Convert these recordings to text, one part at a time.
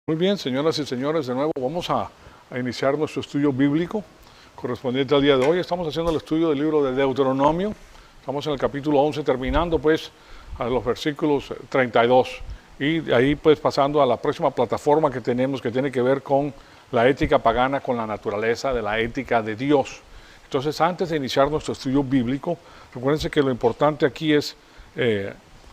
Muy bien, señoras y señores, de nuevo vamos a iniciar nuestro estudio bíblico correspondiente al día de hoy. Estamos haciendo el estudio del libro de Deuteronomio. Estamos en el capítulo 11, terminando pues a los versículos 32. Y de ahí pues pasando a la próxima plataforma que tenemos, que tiene que ver con la ética pagana, con la naturaleza de la ética de Dios. Entonces, antes de iniciar nuestro estudio bíblico, recuérdense que lo importante aquí es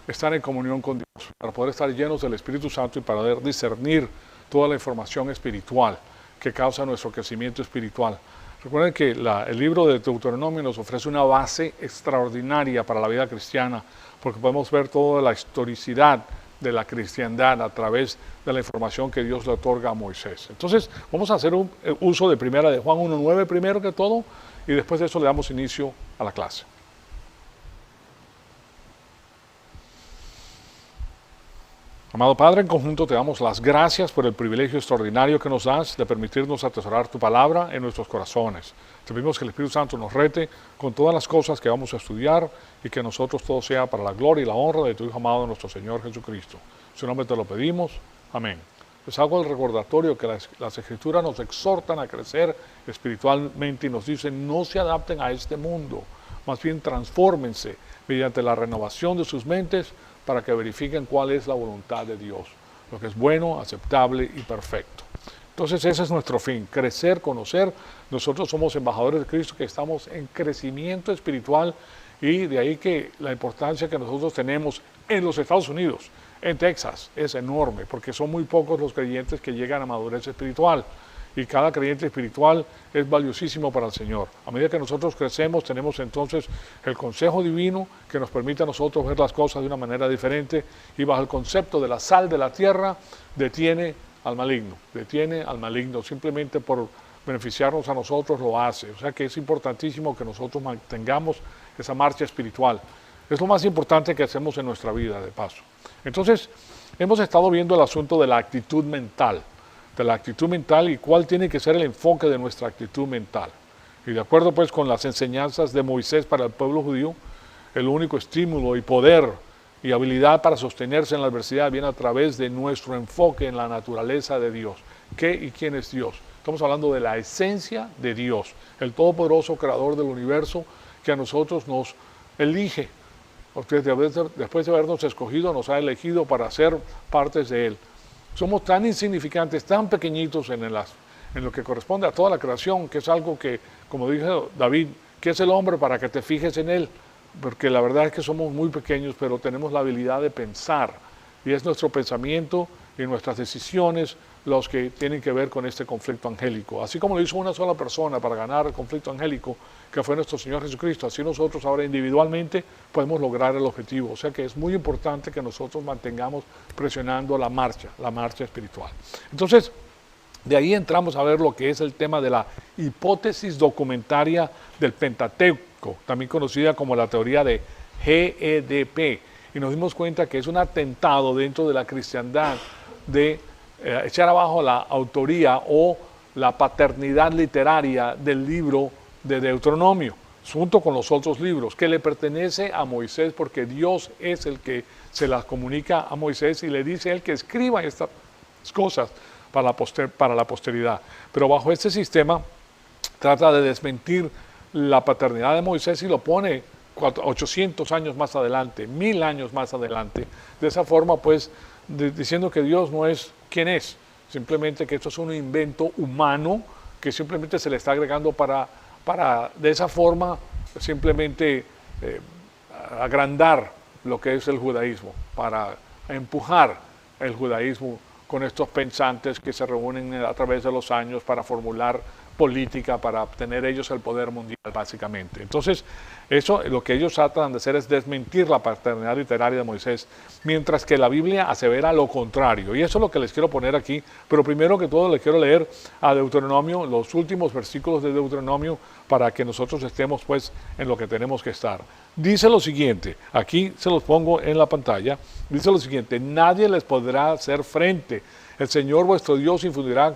estar en comunión con Dios, para poder estar llenos del Espíritu Santo y para poder discernir toda la información espiritual que causa nuestro crecimiento espiritual. Recuerden que el libro de Deuteronomio nos ofrece una base extraordinaria para la vida cristiana, porque podemos ver toda la historicidad de la cristiandad a través de la información que Dios le otorga a Moisés. Entonces, vamos a hacer un uso de primera de Juan 1:9 primero que todo, y después de eso le damos inicio a la clase. Amado Padre, en conjunto te damos las gracias por el privilegio extraordinario que nos das de permitirnos atesorar tu palabra en nuestros corazones. Te pedimos que el Espíritu Santo nos rete con todas las cosas que vamos a estudiar y que nosotros todo sea para la gloria y la honra de tu Hijo amado, nuestro Señor Jesucristo. En su nombre te lo pedimos. Amén. Les hago el recordatorio que las Escrituras nos exhortan a crecer espiritualmente y nos dicen no se adapten a este mundo, más bien transfórmense mediante la renovación de sus mentes para que verifiquen cuál es la voluntad de Dios, lo que es bueno, aceptable y perfecto. Entonces ese es nuestro fin, crecer, conocer. Nosotros somos embajadores de Cristo que estamos en crecimiento espiritual y de ahí que la importancia que nosotros tenemos en los Estados Unidos, en Texas, es enorme, porque son muy pocos los creyentes que llegan a madurez espiritual. Y cada creyente espiritual es valiosísimo para el Señor. A medida que nosotros crecemos, tenemos entonces el consejo divino que nos permite a nosotros ver las cosas de una manera diferente y bajo el concepto de la sal de la tierra, detiene al maligno, simplemente por beneficiarnos a nosotros lo hace. O sea que es importantísimo que nosotros mantengamos esa marcha espiritual. Es lo más importante que hacemos en nuestra vida, de paso. Entonces, hemos estado viendo el asunto de la actitud mental. Y cuál tiene que ser el enfoque de nuestra actitud mental. Y de acuerdo pues con las enseñanzas de Moisés para el pueblo judío, el único estímulo y poder y habilidad para sostenerse en la adversidad viene a través de nuestro enfoque en la naturaleza de Dios. ¿Qué y quién es Dios? Estamos hablando de la esencia de Dios, el todopoderoso creador del universo que a nosotros nos elige, porque después de habernos escogido nos ha elegido para ser partes de Él. Somos tan insignificantes, tan pequeñitos en lo que corresponde a toda la creación, que es algo que, como dijo David, ¿qué es el hombre para que te fijes en él? Porque la verdad es que somos muy pequeños, pero tenemos la habilidad de pensar. Y es nuestro pensamiento y nuestras decisiones los que tienen que ver con este conflicto angélico. Así como lo hizo una sola persona para ganar el conflicto angélico, que fue nuestro Señor Jesucristo, así nosotros ahora individualmente podemos lograr el objetivo. O sea que es muy importante que nosotros mantengamos presionando la marcha espiritual. Entonces, de ahí entramos a ver lo que es el tema de la hipótesis documentaria del Pentateuco, también conocida como la teoría de GEDP. Y nos dimos cuenta que es un atentado dentro de la cristiandad de echar abajo la autoría o la paternidad literaria del libro de Deuteronomio, junto con los otros libros, que le pertenece a Moisés, porque Dios es el que se las comunica a Moisés y le dice a él que escriba estas cosas para la posteridad. Pero bajo este sistema trata de desmentir la paternidad de Moisés y lo pone 800 años más adelante, 1000 años más adelante. De esa forma, pues, diciendo que Dios no es quien es, simplemente que esto es un invento humano que simplemente se le está agregando para de esa forma simplemente agrandar lo que es el judaísmo, para empujar el judaísmo con estos pensantes que se reúnen a través de los años para formular política, para obtener ellos el poder mundial, básicamente. Entonces, eso lo que ellos tratan de hacer es desmentir la paternidad literaria de Moisés, mientras que la Biblia asevera lo contrario. Y eso es lo que les quiero poner aquí, pero primero que todo les quiero leer a Deuteronomio, los últimos versículos de Deuteronomio, para que nosotros estemos pues en lo que tenemos que estar. Dice lo siguiente, aquí se los pongo en la pantalla, dice lo siguiente: nadie les podrá hacer frente, el Señor vuestro Dios infundirá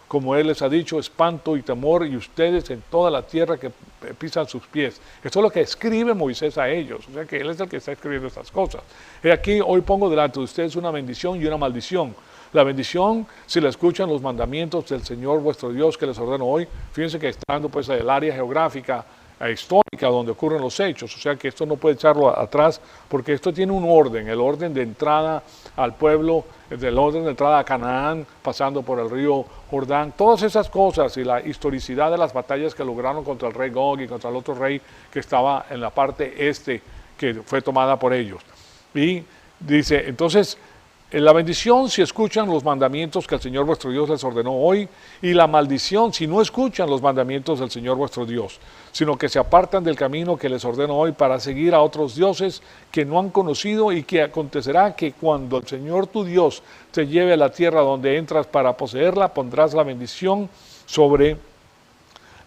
como Él les ha dicho, espanto y temor, y ustedes en toda la tierra que pisan sus pies. Esto es lo que escribe Moisés a ellos, o sea que Él es el que está escribiendo estas cosas. Y aquí hoy pongo delante de ustedes una bendición y una maldición. La bendición, si le escuchan los mandamientos del Señor vuestro Dios que les ordeno hoy, fíjense que está dando pues el área geográfica histórica donde ocurren los hechos, o sea que esto no puede echarlo atrás porque esto tiene un orden, el orden de entrada al pueblo, el orden de entrada a Canaán, pasando por el río Jordán, todas esas cosas y la historicidad de las batallas que lograron contra el rey Gog y contra el otro rey que estaba en la parte este que fue tomada por ellos. Y dice, entonces, la bendición si escuchan los mandamientos que el Señor vuestro Dios les ordenó hoy, y la maldición si no escuchan los mandamientos del Señor vuestro Dios, sino que se apartan del camino que les ordeno hoy para seguir a otros dioses que no han conocido, y que acontecerá que cuando el Señor tu Dios te lleve a la tierra donde entras para poseerla, pondrás la bendición sobre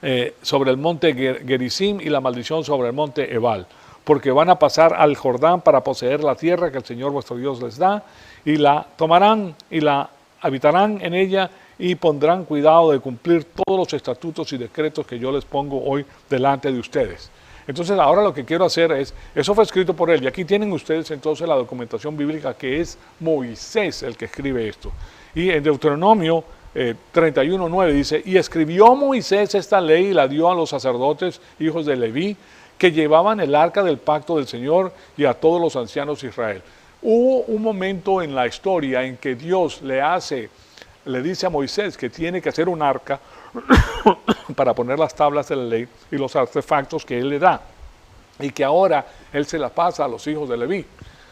el monte Gerizim y la maldición sobre el monte Ebal, porque van a pasar al Jordán para poseer la tierra que el Señor vuestro Dios les da, y la tomarán y la habitarán en ella, y pondrán cuidado de cumplir todos los estatutos y decretos que yo les pongo hoy delante de ustedes. Entonces ahora lo que quiero hacer es, eso fue escrito por él, y aquí tienen ustedes entonces la documentación bíblica que es Moisés el que escribe esto. Y en Deuteronomio 31:9 dice, y escribió Moisés esta ley y la dio a los sacerdotes, hijos de Leví, que llevaban el arca del pacto del Señor, y a todos los ancianos de Israel. Hubo un momento en la historia en que Dios le dice a Moisés que tiene que hacer un arca para poner las tablas de la ley y los artefactos que él le da, y que ahora él se la pasa a los hijos de Leví,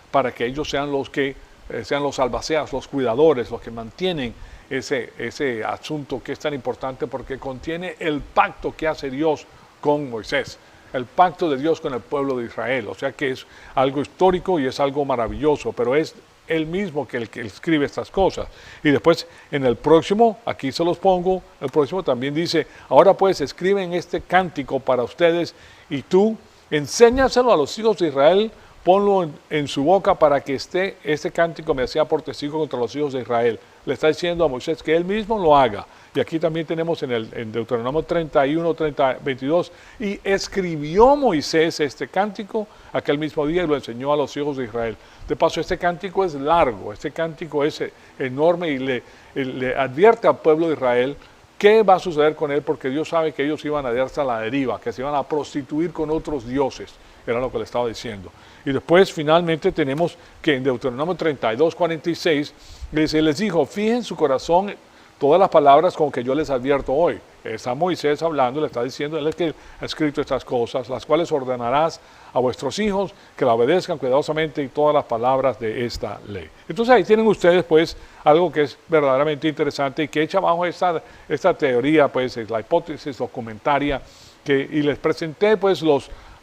para que ellos sean los que sean los albaceas, los cuidadores, los que mantienen ese asunto que es tan importante, porque contiene el pacto que hace Dios con Moisés, el pacto de Dios con el pueblo de Israel. O sea que es algo histórico y es algo maravilloso, pero es él mismo que escribe estas cosas. Y después en el próximo, aquí se los pongo, el próximo también dice, ahora pues escriben este cántico para ustedes, y tú enséñaselo a los hijos de Israel, ponlo en su boca para que este cántico me sea por testigo contra los hijos de Israel. Le está diciendo a Moisés que él mismo lo haga. Y aquí también tenemos en Deuteronomio 31, 22, y escribió Moisés este cántico aquel mismo día y lo enseñó a los hijos de Israel. De paso, este cántico es largo, este cántico es enorme, y le advierte al pueblo de Israel qué va a suceder con él, porque Dios sabe que ellos iban a darse a la deriva, que se iban a prostituir con otros dioses, era lo que le estaba diciendo. Y después finalmente tenemos que en Deuteronomio 32, 46, les dijo, fijen su corazón todas las palabras con que yo les advierto hoy. Está Moisés hablando, le está diciendo, él es que ha escrito estas cosas, las cuales ordenarás a vuestros hijos que la obedezcan cuidadosamente, y todas las palabras de esta ley. Entonces ahí tienen ustedes pues algo que es verdaderamente interesante y que echa abajo esta teoría, pues es la hipótesis documentaria y les presenté pues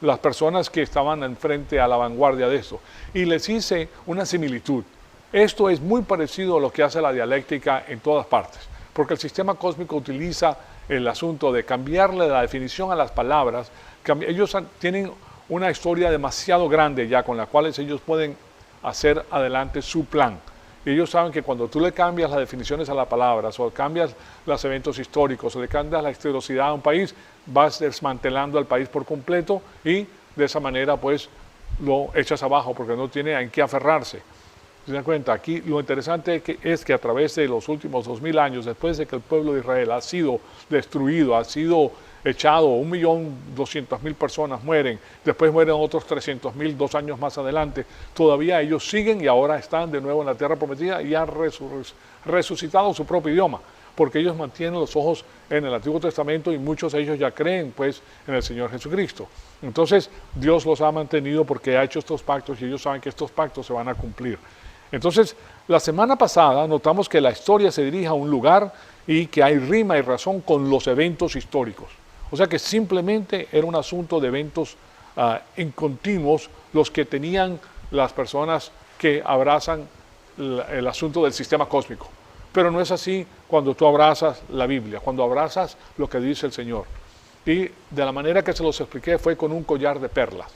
las personas que estaban enfrente a la vanguardia de esto, y les hice una similitud. Esto es muy parecido a lo que hace la dialéctica en todas partes, porque el sistema cósmico utiliza el asunto de cambiarle la definición a las palabras. Ellos tienen una historia demasiado grande ya con la cual ellos pueden hacer adelante su plan. Y ellos saben que cuando tú le cambias las definiciones a las palabras, o cambias los eventos históricos, o le cambias la historicidad a un país, vas desmantelando al país por completo, y de esa manera pues lo echas abajo porque no tiene en qué aferrarse. ¿Se dan cuenta? Aquí lo interesante es que a través de los últimos 2000 años, después de que el pueblo de Israel ha sido destruido, ha sido echado, 1.200.000 personas mueren, después mueren otros 300.000 2 años más adelante, todavía ellos siguen y ahora están de nuevo en la tierra prometida y han resucitado su propio idioma, porque ellos mantienen los ojos en el Antiguo Testamento y muchos de ellos ya creen pues en el Señor Jesucristo. Entonces Dios los ha mantenido porque ha hecho estos pactos y ellos saben que estos pactos se van a cumplir. Entonces, la semana pasada notamos que la historia se dirige a un lugar y que hay rima y razón con los eventos históricos. O sea que simplemente era un asunto de eventos en continuos los que tenían las personas que abrazan el asunto del sistema cósmico. Pero no es así cuando tú abrazas la Biblia, cuando abrazas lo que dice el Señor. Y de la manera que se los expliqué fue con un collar de perlas.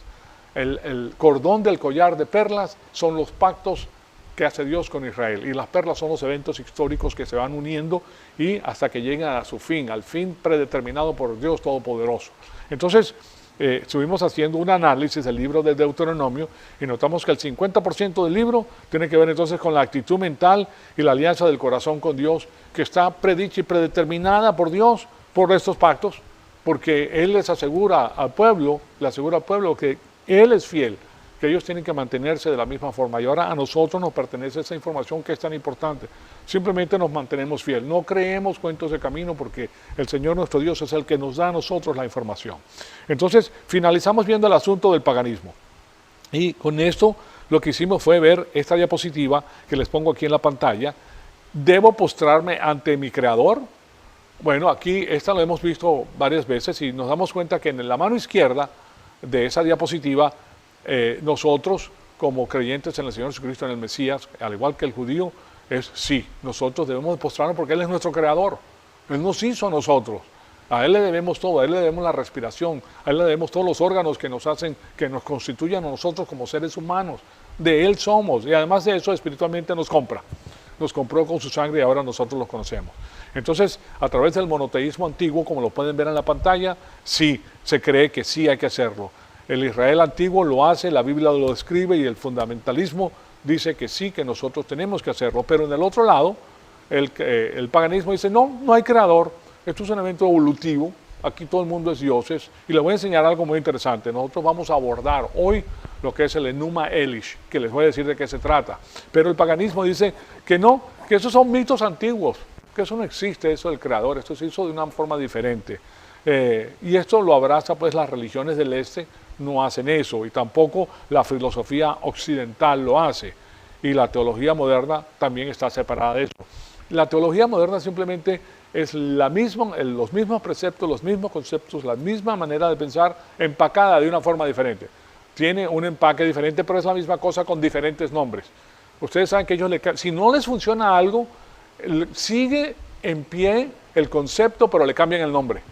El cordón del collar de perlas son los pactos que hace Dios con Israel, y las perlas son los eventos históricos que se van uniendo y hasta que llegan a su fin, al fin predeterminado por Dios Todopoderoso. Entonces, estuvimos haciendo un análisis del libro de Deuteronomio y notamos que el 50% del libro tiene que ver entonces con la actitud mental y la alianza del corazón con Dios, que está predicha y predeterminada por Dios por estos pactos, porque Él les asegura al pueblo, le asegura al pueblo que Él es fiel, que ellos tienen que mantenerse de la misma forma. Y ahora a nosotros nos pertenece esa información que es tan importante. Simplemente nos mantenemos fiel. No creemos cuentos de camino porque el Señor nuestro Dios es el que nos da a nosotros la información. Entonces, finalizamos viendo el asunto del paganismo. Y con esto lo que hicimos fue ver esta diapositiva que les pongo aquí en la pantalla. ¿Debo postrarme ante mi Creador? Bueno, aquí esta lo hemos visto varias veces y nos damos cuenta que en la mano izquierda de esa diapositiva nosotros, como creyentes en el Señor Jesucristo, en el Mesías, al igual que el judío, es sí, nosotros debemos postrarnos porque Él es nuestro creador. Él nos hizo a nosotros. A Él le debemos todo, a Él le debemos la respiración, a Él le debemos todos los órganos que nos hacen, que nos constituyen a nosotros como seres humanos. De Él somos y además de eso espiritualmente nos compra. Nos compró con su sangre y ahora nosotros los conocemos. Entonces, a través del monoteísmo antiguo, como lo pueden ver en la pantalla, sí, se cree que sí hay que hacerlo. El Israel antiguo lo hace, la Biblia lo describe y el fundamentalismo dice que sí, que nosotros tenemos que hacerlo. Pero en el otro lado, el paganismo dice, no, no hay creador, esto es un evento evolutivo, aquí todo el mundo es dioses. Y les voy a enseñar algo muy interesante. Nosotros vamos a abordar hoy lo que es el Enuma Elish, que les voy a decir de qué se trata. Pero el paganismo dice que no, que esos son mitos antiguos, que eso no existe, eso del creador, esto se hizo de una forma diferente. Y esto lo abraza pues las religiones del este, no hacen eso, y tampoco la filosofía occidental lo hace, y la teología moderna también está separada de eso. La teología moderna simplemente es los mismos preceptos, los mismos conceptos, la misma manera de pensar empacada de una forma diferente. Tiene un empaque diferente, pero es la misma cosa con diferentes nombres. Ustedes saben que ellos, si no les funciona algo, sigue en pie el concepto, pero le cambian el nombre.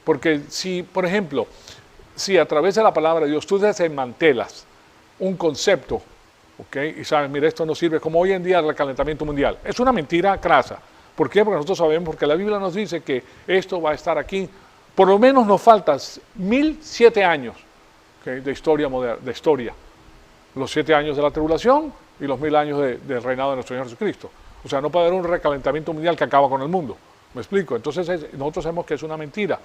Porque si, por ejemplo, si a través de la palabra de Dios tú desmantelas un concepto, ¿okay? Y sabes, mira, esto no sirve, como hoy en día el recalentamiento mundial. Es una mentira crasa. ¿Por qué? Porque nosotros sabemos, porque la Biblia nos dice que esto va a estar aquí. Por lo menos nos faltan 1007 años, ¿okay? de historia moderna, de historia. Los 7 años de la tribulación y los 1000 años del reinado de nuestro Señor Jesucristo. O sea, no puede haber un recalentamiento mundial que acaba con el mundo. ¿Me explico? Entonces nosotros sabemos que es una mentira.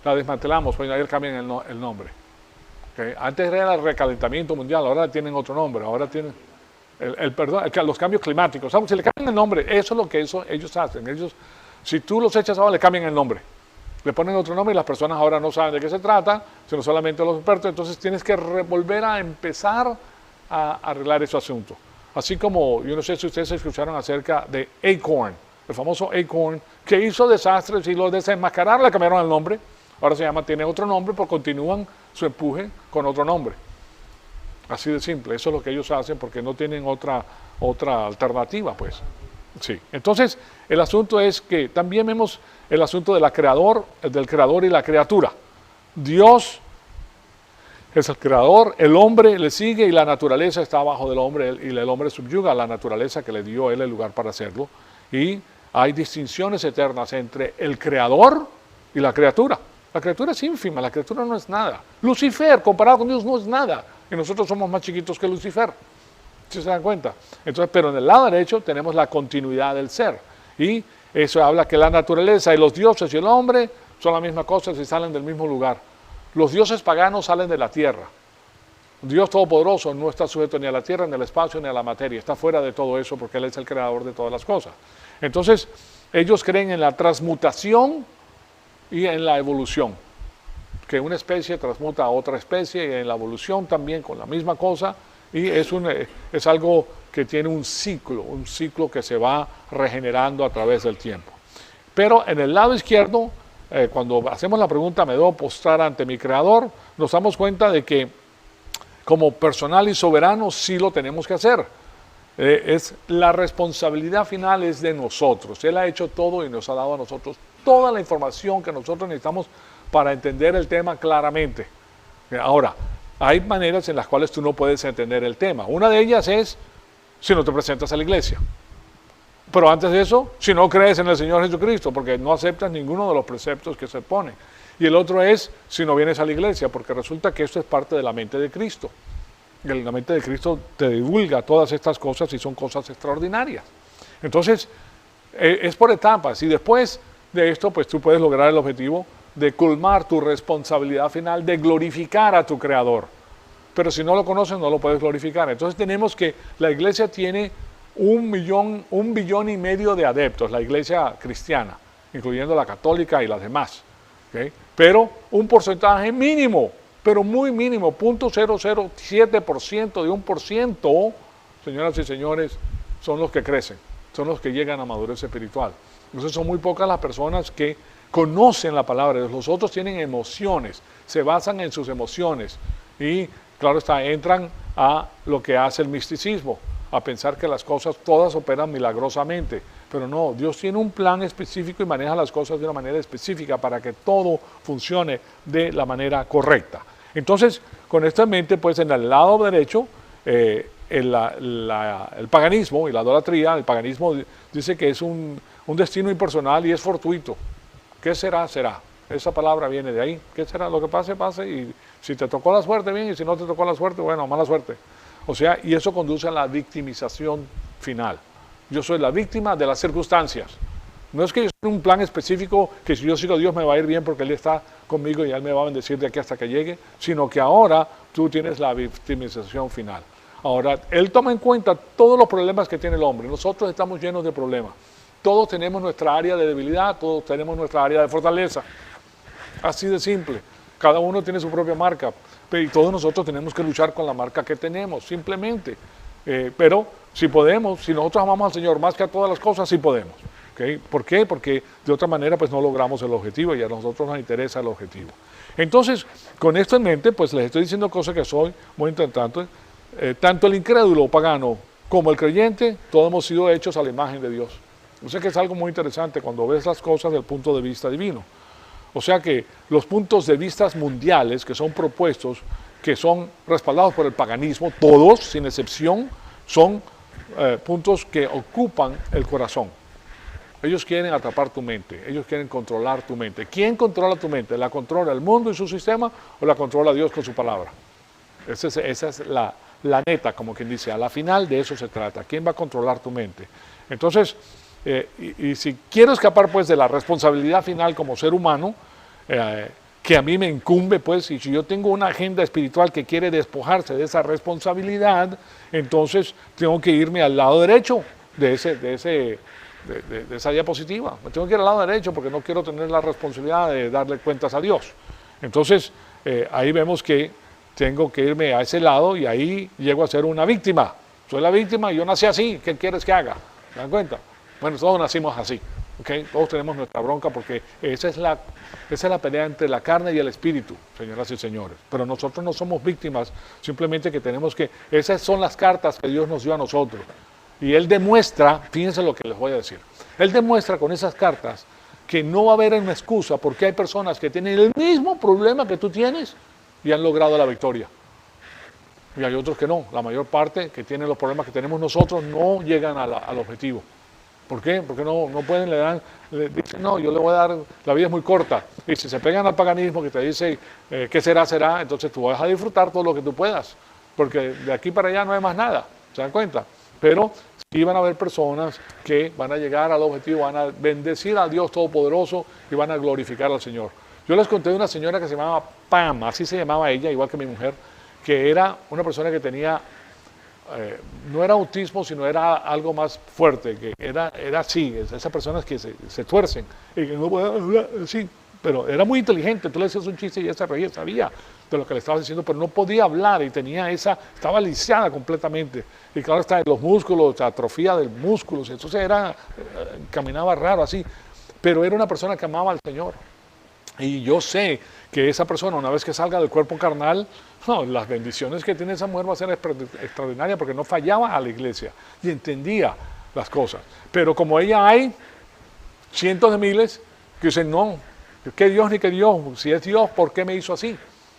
La desmantelamos, pues ayer cambian el nombre. ¿Okay? Antes era el recalentamiento mundial, ahora tienen otro nombre, ahora tienen los cambios climáticos. ¿Sabes? Si le cambian el nombre, eso es lo que ellos hacen. Si tú los echas ahora, le cambian el nombre. Le ponen otro nombre y las personas ahora no saben de qué se trata, sino solamente los expertos. Entonces tienes que volver a empezar a arreglar ese asunto. Así como, yo no sé si ustedes escucharon acerca de Acorn, el famoso Acorn, que hizo desastres y lo desenmascararon, le cambiaron el nombre. Ahora tiene otro nombre, pero continúan su empuje con otro nombre. Así de simple, eso es lo que ellos hacen porque no tienen otra alternativa, pues. Sí. Entonces, el asunto es que también vemos el asunto del creador y la criatura. Dios es el creador, el hombre le sigue y la naturaleza está abajo del hombre y el hombre subyuga a la naturaleza que le dio él el lugar para hacerlo. Y hay distinciones eternas entre el creador y la criatura. La criatura es ínfima, la criatura no es nada. Lucifer, comparado con Dios, no es nada. Y nosotros somos más chiquitos que Lucifer. ¿Sí se dan cuenta? Entonces, pero en el lado derecho tenemos la continuidad del ser. Y eso habla que la naturaleza y los dioses y el hombre son la misma cosa si salen del mismo lugar. Los dioses paganos salen de la tierra. Dios Todopoderoso no está sujeto ni a la tierra, ni al espacio, ni a la materia. Está fuera de todo eso porque Él es el creador de todas las cosas. Entonces, ellos creen en la transmutación y en la evolución. Que una especie transmuta a otra especie y en la evolución también con la misma cosa. Y es algo que tiene un ciclo que se va regenerando a través del tiempo. Pero en el lado izquierdo, cuando hacemos la pregunta, ¿me debo postrar ante mi creador? Nos damos cuenta de que como personal y soberano sí lo tenemos que hacer. La responsabilidad final es de nosotros. Él ha hecho todo y nos ha dado a nosotros toda la información que nosotros necesitamos para entender el tema claramente. Ahora, hay maneras en las cuales tú no puedes entender el tema. Una de ellas es si no te presentas a la iglesia. Pero antes de eso, si no crees en el Señor Jesucristo, porque no aceptas ninguno de los preceptos que se ponen. Y el otro es, si no vienes a la iglesia, porque resulta que esto es parte de la mente de Cristo. Y la mente de Cristo te divulga todas estas cosas y son cosas extraordinarias. Entonces, es por etapas. Y después de esto, pues tú puedes lograr el objetivo de culmar tu responsabilidad final de glorificar a tu Creador. Pero si no lo conoces, no lo puedes glorificar. Entonces tenemos que, la iglesia tiene 1,5 billones de adeptos, la iglesia cristiana, incluyendo la católica y las demás. ¿Okay? Pero un porcentaje mínimo, pero muy mínimo, 0,007% de 1%, señoras y señores, son los que crecen, son los que llegan a madurez espiritual. Entonces son muy pocas las personas que conocen la palabra de Dios. Los otros tienen emociones, se basan en sus emociones y, claro está, entran a lo que hace el misticismo, a pensar que las cosas todas operan milagrosamente. Pero no, Dios tiene un plan específico y maneja las cosas de una manera específica para que todo funcione de la manera correcta. Entonces, con esto en mente, pues en el lado derecho, el paganismo y la idolatría, el paganismo dice que es un destino impersonal y es fortuito. ¿Qué será? Será. Esa palabra viene de ahí. ¿Qué será? Lo que pase, pase. Y si te tocó la suerte, bien. Y si no te tocó la suerte, bueno, mala suerte. O sea, y eso conduce a la victimización final. Yo soy la víctima de las circunstancias. No es que yo soy un plan específico, que si yo sigo a Dios me va a ir bien porque Él está conmigo y Él me va a bendecir de aquí hasta que llegue, sino que ahora tú tienes la victimización final. Ahora, Él toma en cuenta todos los problemas que tiene el hombre. Nosotros estamos llenos de problemas. Todos tenemos nuestra área de debilidad, todos tenemos nuestra área de fortaleza. Así de simple. Cada uno tiene su propia marca. Y todos nosotros tenemos que luchar con la marca que tenemos, simplemente. Pero si podemos, si nosotros amamos al Señor más que a todas las cosas, sí podemos. ¿Okay? ¿Por qué? Porque de otra manera pues no logramos el objetivo y a nosotros nos interesa el objetivo. Entonces, con esto en mente, pues les estoy diciendo cosas que soy muy importantes. Tanto el incrédulo pagano como el creyente, todos hemos sido hechos a la imagen de Dios. O sea que es algo muy interesante cuando ves las cosas desde el punto de vista divino. O sea que los puntos de vista mundiales que son propuestos, que son respaldados por el paganismo, todos, sin excepción, son puntos que ocupan el corazón. Ellos quieren atrapar tu mente, ellos quieren controlar tu mente. ¿Quién controla tu mente? ¿La controla el mundo y su sistema o la controla Dios con su palabra? Esa es la neta, como quien dice, a la final de eso se trata. ¿Quién va a controlar tu mente? Entonces, y si quiero escapar pues de la responsabilidad final como ser humano, que a mí me incumbe pues, y si yo tengo una agenda espiritual que quiere despojarse de esa responsabilidad, entonces tengo que irme al lado derecho de esa diapositiva. Me tengo que ir al lado derecho porque no quiero tener la responsabilidad de darle cuentas a Dios. Entonces, ahí vemos que tengo que irme a ese lado y ahí llego a ser una víctima. Soy la víctima y yo nací así. ¿Qué quieres que haga? ¿Se dan cuenta? Bueno, todos nacimos así. ¿Okay? Todos tenemos nuestra bronca porque esa es la pelea entre la carne y el espíritu, señoras y señores. Pero nosotros no somos víctimas, simplemente que tenemos que... Esas son las cartas que Dios nos dio a nosotros. Y Él demuestra, fíjense lo que les voy a decir, Él demuestra con esas cartas que no va a haber una excusa porque hay personas que tienen el mismo problema que tú tienes y han logrado la victoria. Y hay otros que no. La mayor parte que tienen los problemas que tenemos nosotros no llegan al objetivo. ¿Por qué? Porque no pueden, le dicen, no, yo le voy a dar, la vida es muy corta. Y si se pegan al paganismo que te dice, ¿qué será, será? Entonces tú vas a disfrutar todo lo que tú puedas. Porque de aquí para allá no hay más nada. ¿Se dan cuenta? Pero sí van a haber personas que van a llegar al objetivo, van a bendecir a Dios Todopoderoso y van a glorificar al Señor. Yo les conté de una señora que se llamaba Pam, así se llamaba ella, igual que mi mujer, que era una persona que tenía... no era autismo, sino era algo más fuerte, que era así, esas personas que se tuercen y que no pueden hablar así, pero era muy inteligente, tú le decías un chiste y ella se reía, sabía de lo que le estabas diciendo, pero no podía hablar y estaba lisiada completamente, y claro está, los músculos, atrofia de músculos, entonces caminaba raro así, pero era una persona que amaba al Señor. Y yo sé que esa persona, una vez que salga del cuerpo carnal, no, las bendiciones que tiene esa mujer va a ser extraordinaria porque no fallaba a la iglesia y entendía las cosas. Pero como ella hay cientos de miles que dicen, no, ¿qué Dios ni qué Dios? Si es Dios, ¿por qué me hizo así?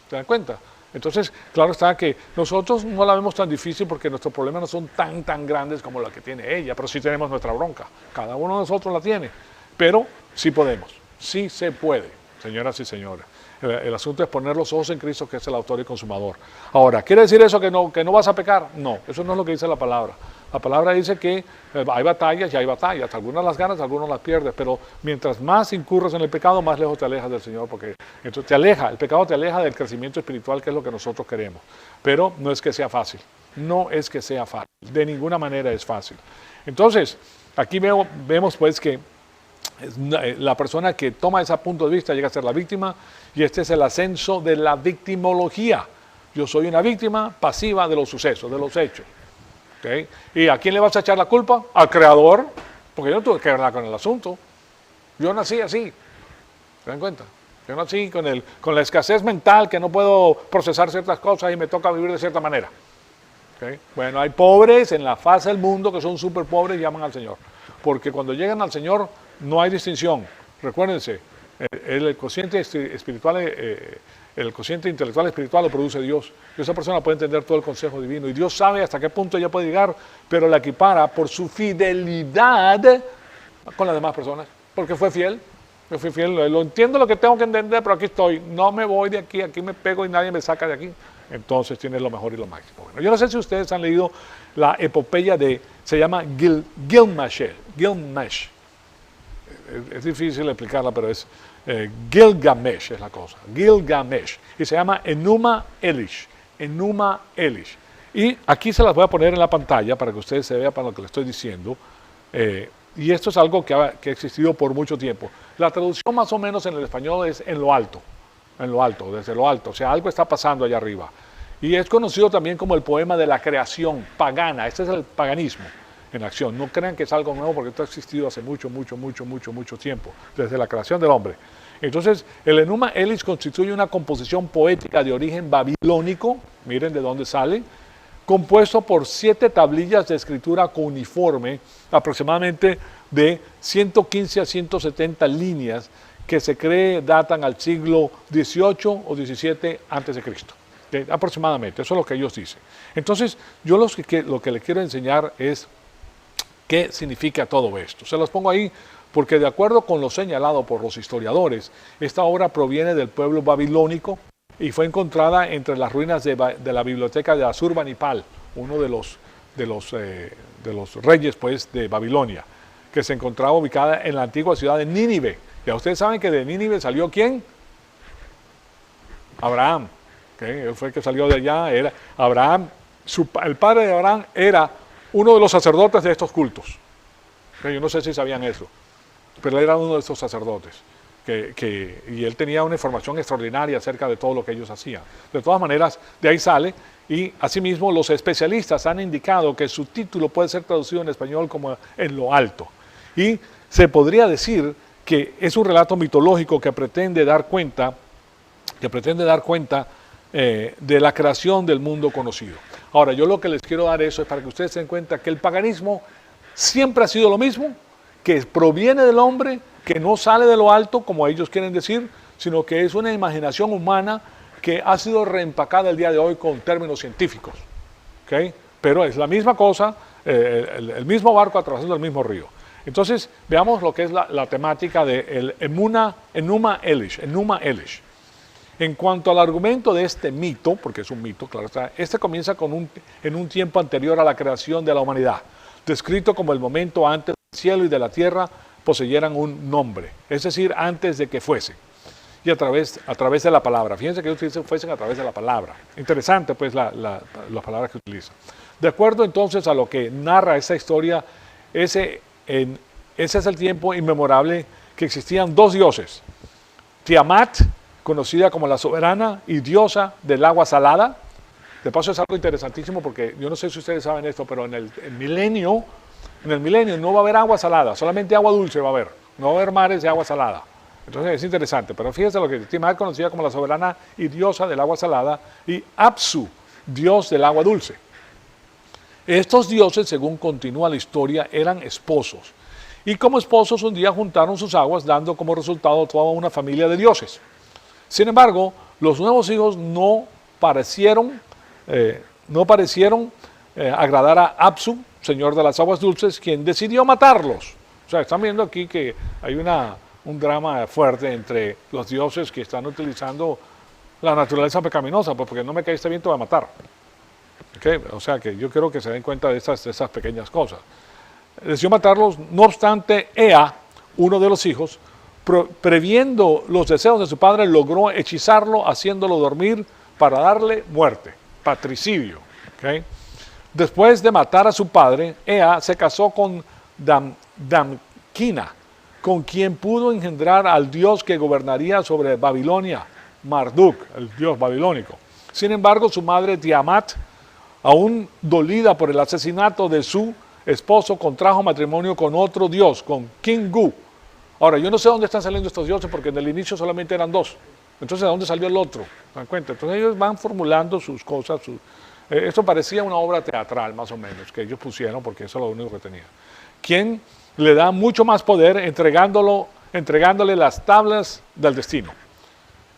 ¿Se dan cuenta? Entonces, claro está que nosotros no la vemos tan difícil porque nuestros problemas no son tan grandes como la que tiene ella, pero sí tenemos nuestra bronca. Cada uno de nosotros la tiene, pero sí podemos, sí se puede, señoras y señores. El asunto es poner los ojos en Cristo, que es el autor y consumador. Ahora, ¿quiere decir eso que no vas a pecar? No, eso no es lo que dice la palabra. La palabra dice que hay batallas y hay batallas. Algunas las ganas, algunas las pierdes, pero mientras más incurres en el pecado, más lejos te alejas del Señor, porque entonces el pecado te aleja del crecimiento espiritual, que es lo que nosotros queremos. Pero no es que sea fácil, no es que sea fácil, de ninguna manera es fácil. Entonces, aquí vemos pues que la persona que toma ese punto de vista llega a ser la víctima, y este es el ascenso de la victimología. Yo soy una víctima pasiva de los sucesos, de los hechos. ¿Okay? ¿Y a quién le vas a echar la culpa? Al creador, porque yo no tuve que ver nada con el asunto. Yo nací así, ¿se dan cuenta? Yo nací con la escasez mental, que no puedo procesar ciertas cosas y me toca vivir de cierta manera. ¿Okay? Bueno, hay pobres en la faz del mundo que son súper pobres y llaman al Señor, porque cuando llegan al Señor no hay distinción. Recuérdense, el cociente espiritual, el cociente intelectual espiritual lo produce Dios. Y esa persona puede entender todo el consejo divino. Y Dios sabe hasta qué punto ella puede llegar, pero la equipara por su fidelidad con las demás personas. Porque fue fiel. Yo fui fiel. Lo entiendo lo que tengo que entender, pero aquí estoy. No me voy de aquí. Aquí me pego y nadie me saca de aquí. Entonces tiene lo mejor y lo máximo. Bueno, yo no sé si ustedes han leído la epopeya se llama Gilgamesh. Es difícil explicarla, pero es Gilgamesh es la cosa, Gilgamesh, y se llama Enuma Elish, Enuma Elish. Y aquí se las voy a poner en la pantalla para que ustedes se vean para lo que les estoy diciendo, y esto es algo que ha existido por mucho tiempo. La traducción más o menos en el español es en lo alto, desde lo alto, o sea, algo está pasando allá arriba. Y es conocido también como el poema de la creación pagana, este es el paganismo en acción. No crean que es algo nuevo, porque esto ha existido hace mucho tiempo, desde la creación del hombre. Entonces, el Enuma Elish constituye una composición poética de origen babilónico, miren de dónde sale, compuesto por 7 tablillas de escritura cuneiforme, aproximadamente de 115 a 170 líneas, que se cree datan al siglo XVIII o XVII a.C., aproximadamente, eso es lo que ellos dicen. Entonces, yo lo que les quiero enseñar es ¿qué significa todo esto? Se los pongo ahí porque, de acuerdo con lo señalado por los historiadores, esta obra proviene del pueblo babilónico y fue encontrada entre las ruinas de la biblioteca de Asurbanipal, uno de los reyes pues, de Babilonia, que se encontraba ubicada en la antigua ciudad de Nínive. Ya ustedes saben que de Nínive salió ¿quién? Abraham. ¿Okay? Él fue el que salió de allá. Era Abraham, el padre de Abraham era uno de los sacerdotes de estos cultos. Yo no sé si sabían eso, pero él era uno de estos sacerdotes. Y él tenía una información extraordinaria acerca de todo lo que ellos hacían. De todas maneras, de ahí sale, y asimismo los especialistas han indicado que su título puede ser traducido en español como En lo alto. Y se podría decir que es un relato mitológico que pretende dar cuenta de la creación del mundo conocido. Ahora, yo lo que les quiero dar eso es para que ustedes se den cuenta que el paganismo siempre ha sido lo mismo, que proviene del hombre, que no sale de lo alto, como ellos quieren decir, sino que es una imaginación humana que ha sido reempacada el día de hoy con términos científicos. ¿Okay? Pero es la misma cosa, el mismo barco atravesando el mismo río. Entonces, veamos lo que es la temática del Enuma Elish. En cuanto al argumento de este mito, porque es un mito, claro está, este comienza en un tiempo anterior a la creación de la humanidad, descrito como el momento antes del cielo y de la tierra poseyeran un nombre, es decir, antes de que fuesen, y a través de la palabra. Fíjense que ellos dicen fuesen a través de la palabra. Interesante, pues, las palabras que utilizan. De acuerdo, entonces, a lo que narra esa historia, ese es el tiempo inmemorable que existían 2 dioses, Tiamat, conocida como la soberana y diosa del agua salada. De paso es algo interesantísimo porque yo no sé si ustedes saben esto, pero en el milenio no va a haber agua salada, solamente agua dulce va a haber, no va a haber mares de agua salada. Entonces es interesante, pero fíjense lo que Tiamat, conocida como la soberana y diosa del agua salada, y Apsu, dios del agua dulce. Estos dioses, según continúa la historia, eran esposos, y como esposos un día juntaron sus aguas, dando como resultado toda una familia de dioses. Sin embargo, los nuevos hijos no parecieron, no parecieron agradar a Apsu, señor de las aguas dulces, quien decidió matarlos. O sea, están viendo aquí que hay un drama fuerte entre los dioses que están utilizando la naturaleza pecaminosa, pues porque no me caíste bien, te voy a matar. ¿Okay? O sea que yo quiero que se den cuenta de esas pequeñas cosas. Decidió matarlos, no obstante, Ea, uno de los hijos, previendo los deseos de su padre, logró hechizarlo, haciéndolo dormir para darle muerte, patricidio. ¿Okay? Después de matar a su padre, Ea se casó con Damkina, con quien pudo engendrar al dios que gobernaría sobre Babilonia, Marduk, el dios babilónico. Sin embargo, su madre Tiamat, aún dolida por el asesinato de su esposo, contrajo matrimonio con otro dios, con Kingu. Ahora, yo no sé dónde están saliendo estos dioses, porque en el inicio solamente eran dos. Entonces, ¿de dónde salió el otro? ¿Se dan cuenta? Entonces, ellos van formulando sus cosas. Esto parecía una obra teatral, más o menos, que ellos pusieron, porque eso es lo único que tenía. Quien le da mucho más poder entregándole las tablas del destino.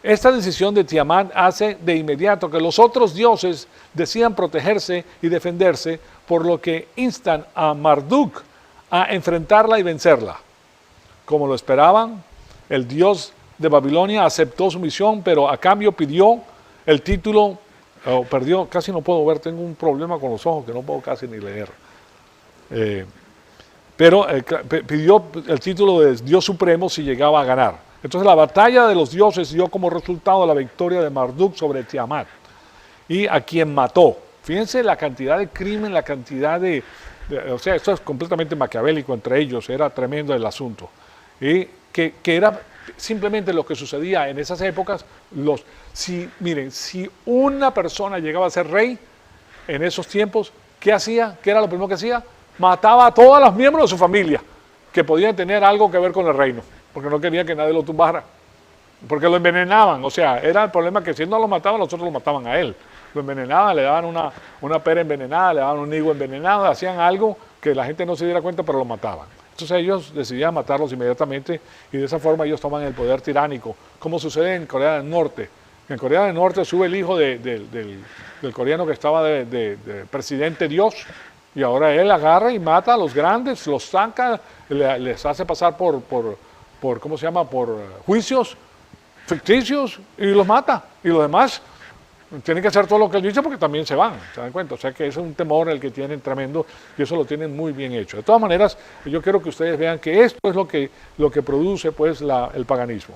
Esta decisión de Tiamat hace de inmediato que los otros dioses decidan protegerse y defenderse, por lo que instan a Marduk a enfrentarla y vencerla. Como lo esperaban, el dios de Babilonia aceptó su misión, pero a cambio pidió el título, perdió, casi no puedo ver, tengo un problema con los ojos que no puedo casi ni leer. Pero pidió el título de Dios Supremo si llegaba a ganar. Entonces la batalla de los dioses dio como resultado la victoria de Marduk sobre Tiamat, y a quien mató. Fíjense la cantidad de crimen, la cantidad o sea, esto es completamente maquiavélico entre ellos, era tremendo el asunto. Y que era simplemente lo que sucedía en esas épocas. Miren, si una persona llegaba a ser rey en esos tiempos, ¿qué hacía? ¿Qué era lo primero que hacía? Mataba a todos los miembros de su familia que podían tener algo que ver con el reino, porque no quería que nadie lo tumbara, porque lo envenenaban. O sea, era el problema que si no lo mataban, los otros lo mataban a él. Lo envenenaban, le daban una pera envenenada, le daban un higo envenenado, hacían algo que la gente no se diera cuenta, pero lo mataban. Entonces ellos decidían matarlos inmediatamente, y de esa forma ellos toman el poder tiránico, como sucede en Corea del Norte. En Corea del Norte sube el hijo del coreano que estaba de presidente Dios, y ahora él agarra y mata a los grandes, los saca, les hace pasar por ¿cómo se llama?, por juicios ficticios, y los mata. Y los demás tienen que hacer todo lo que él dice, porque también se van, ¿se dan cuenta? O sea que es un temor el que tienen tremendo, y eso lo tienen muy bien hecho. De todas maneras, yo quiero que ustedes vean que esto es lo que produce pues el paganismo.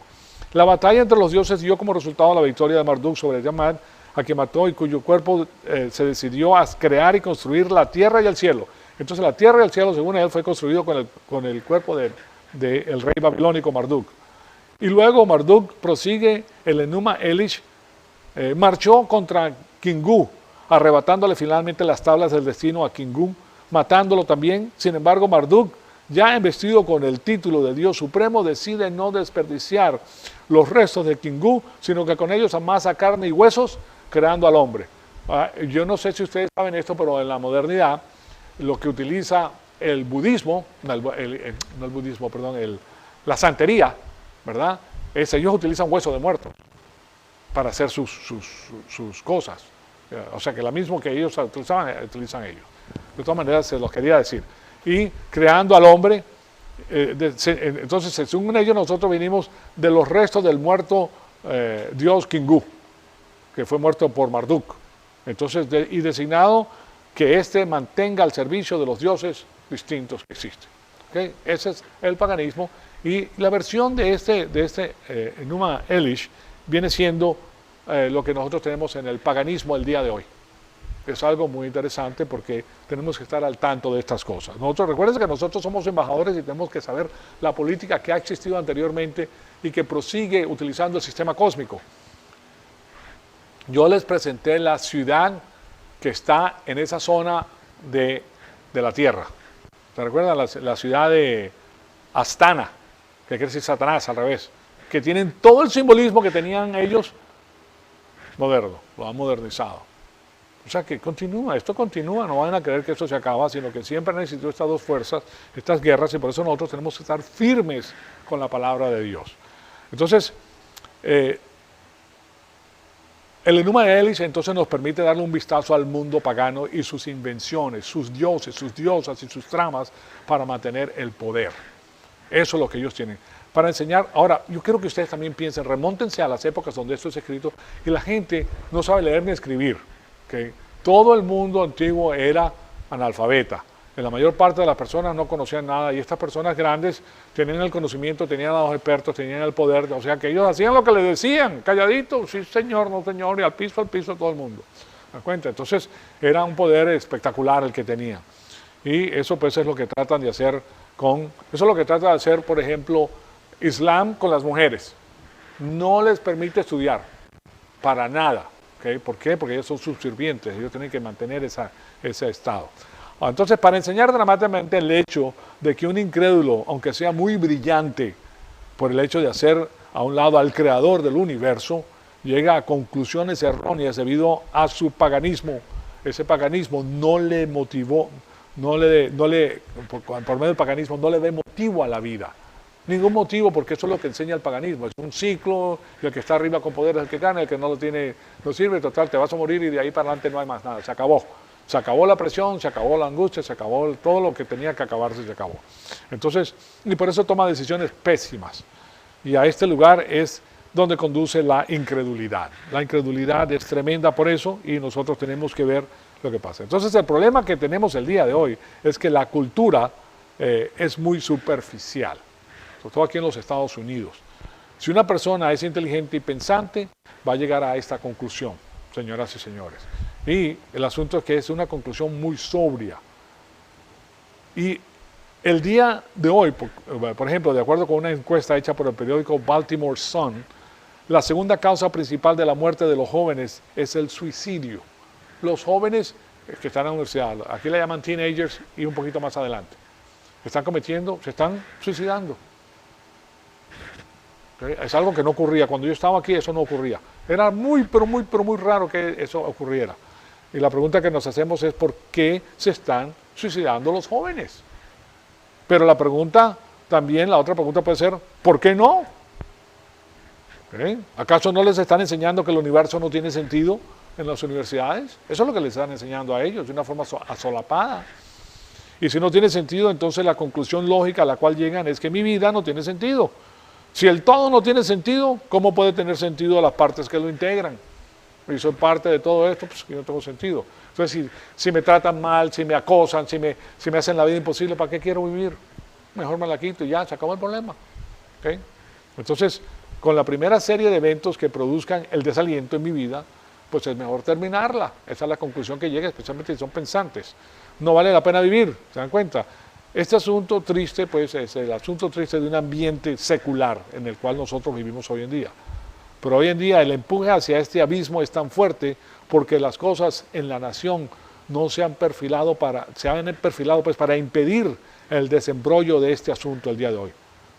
La batalla entre los dioses dio como resultado la victoria de Marduk sobre Tiamat, a quien mató y cuyo cuerpo se decidió a crear y construir la tierra y el cielo. Entonces la tierra y el cielo, según él, fue construido con el cuerpo del rey babilónico Marduk. Y luego Marduk prosigue, el Enuma Elish marchó contra Kingu, arrebatándole finalmente las tablas del destino a Kingu, matándolo también. Sin embargo, Marduk, ya investido con el título de Dios Supremo, decide no desperdiciar los restos de Kingu, sino que con ellos amasa carne y huesos, creando al hombre. Yo no sé si ustedes saben esto, pero en la modernidad, lo que utiliza el budismo, la santería, ¿verdad? Ellos utilizan hueso de muertos para hacer sus cosas. O sea que lo mismo que ellos utilizan ellos. De todas maneras, se los quería decir. Y creando al hombre, entonces según ellos nosotros vinimos de los restos del muerto dios Kingu, que fue muerto por Marduk. Entonces, y designado que éste mantenga al servicio de los dioses distintos que existen. ¿Okay? Ese es el paganismo, y la versión de este Enuma Elish viene siendo lo que nosotros tenemos en el paganismo el día de hoy. Es algo muy interesante, porque tenemos que estar al tanto de estas cosas. Recuerden que nosotros somos embajadores y tenemos que saber la política que ha existido anteriormente y que prosigue utilizando el sistema cósmico. Yo les presenté la ciudad que está en esa zona de la Tierra. ¿Se recuerdan? La ciudad de Astana, que quiere decir Satanás al revés, que tienen todo el simbolismo que tenían ellos moderno, lo han modernizado. O sea que continúa, esto continúa, no van a creer que esto se acaba, sino que siempre han existido estas dos fuerzas, estas guerras, y por eso nosotros tenemos que estar firmes con la palabra de Dios. Entonces, El Enuma Elish entonces nos permite darle un vistazo al mundo pagano y sus invenciones, sus dioses, sus diosas y sus tramas para mantener el poder. Eso es lo que ellos tienen. Para enseñar, ahora, yo quiero que ustedes también piensen, remóntense a las épocas donde esto es escrito y la gente no sabe leer ni escribir. ¿Okay? Todo el mundo antiguo era analfabeta. La mayor parte de las personas no conocían nada y estas personas grandes tenían el conocimiento, tenían a los expertos, tenían el poder, o sea que ellos hacían lo que les decían, calladito, sí señor, no señor, y al piso, todo el mundo. ¿Me das cuenta? Entonces era un poder espectacular el que tenía. Y eso pues es lo que tratan de hacer eso es lo que trata de hacer, por ejemplo, Islam con las mujeres. No les permite estudiar, para nada. ¿Okay? ¿Por qué? Porque ellos son subsirvientes, ellos tienen que mantener ese estado. Entonces, para enseñar dramáticamente el hecho de que un incrédulo, aunque sea muy brillante por el hecho de hacer a un lado al creador del universo, llega a conclusiones erróneas debido a su paganismo. Ese paganismo no le motivó, por medio del paganismo, no le ve motivo a la vida. Ningún motivo, porque eso es lo que enseña el paganismo. Es un ciclo, y el que está arriba con poder es el que gana, el que no lo tiene no sirve, total, te vas a morir y de ahí para adelante no hay más nada, se acabó. Se acabó la presión, se acabó la angustia, se acabó todo lo que tenía que acabarse, se acabó. Entonces, y por eso toma decisiones pésimas. Y a este lugar es donde conduce la incredulidad. La incredulidad es tremenda por eso y nosotros tenemos que ver lo que pasa. Entonces, el problema que tenemos el día de hoy es que la cultura es muy superficial, sobre todo aquí en los Estados Unidos. Si una persona es inteligente y pensante, va a llegar a esta conclusión, señoras y señores. Y el asunto es que es una conclusión muy sobria. Y el día de hoy, por ejemplo, de acuerdo con una encuesta hecha por el periódico Baltimore Sun, la segunda causa principal de la muerte de los jóvenes es el suicidio. Los jóvenes que están en la universidad, aquí le llaman teenagers y un poquito más adelante, se están suicidando. ¿Okay? Es algo que no ocurría. Cuando yo estaba aquí eso no ocurría. Era muy raro que eso ocurriera. Y la pregunta que nos hacemos es ¿por qué se están suicidando los jóvenes? Pero la otra pregunta puede ser ¿por qué no? ¿Okay? ¿Acaso no les están enseñando que el universo no tiene sentido en las universidades? Eso es lo que les están enseñando a ellos de una forma asolapada. Y si no tiene sentido, entonces la conclusión lógica a la cual llegan es que mi vida no tiene sentido. Si el todo no tiene sentido, ¿cómo puede tener sentido las partes que lo integran? Y soy parte de todo esto, pues yo no tengo sentido. Entonces, si me tratan mal, si me acosan, si me hacen la vida imposible, ¿para qué quiero vivir? Mejor me la quito y ya, se acabó el problema. ¿Okay? Entonces, con la primera serie de eventos que produzcan el desaliento en mi vida, pues es mejor terminarla. Esa es la conclusión que llega, especialmente si son pensantes. No vale la pena vivir, ¿se dan cuenta? Este asunto triste, pues, es el asunto triste de un ambiente secular en el cual nosotros vivimos hoy en día. Pero hoy en día el empuje hacia este abismo es tan fuerte porque las cosas en la nación no se han perfilado pues, para impedir el desembrollo de este asunto el día de hoy.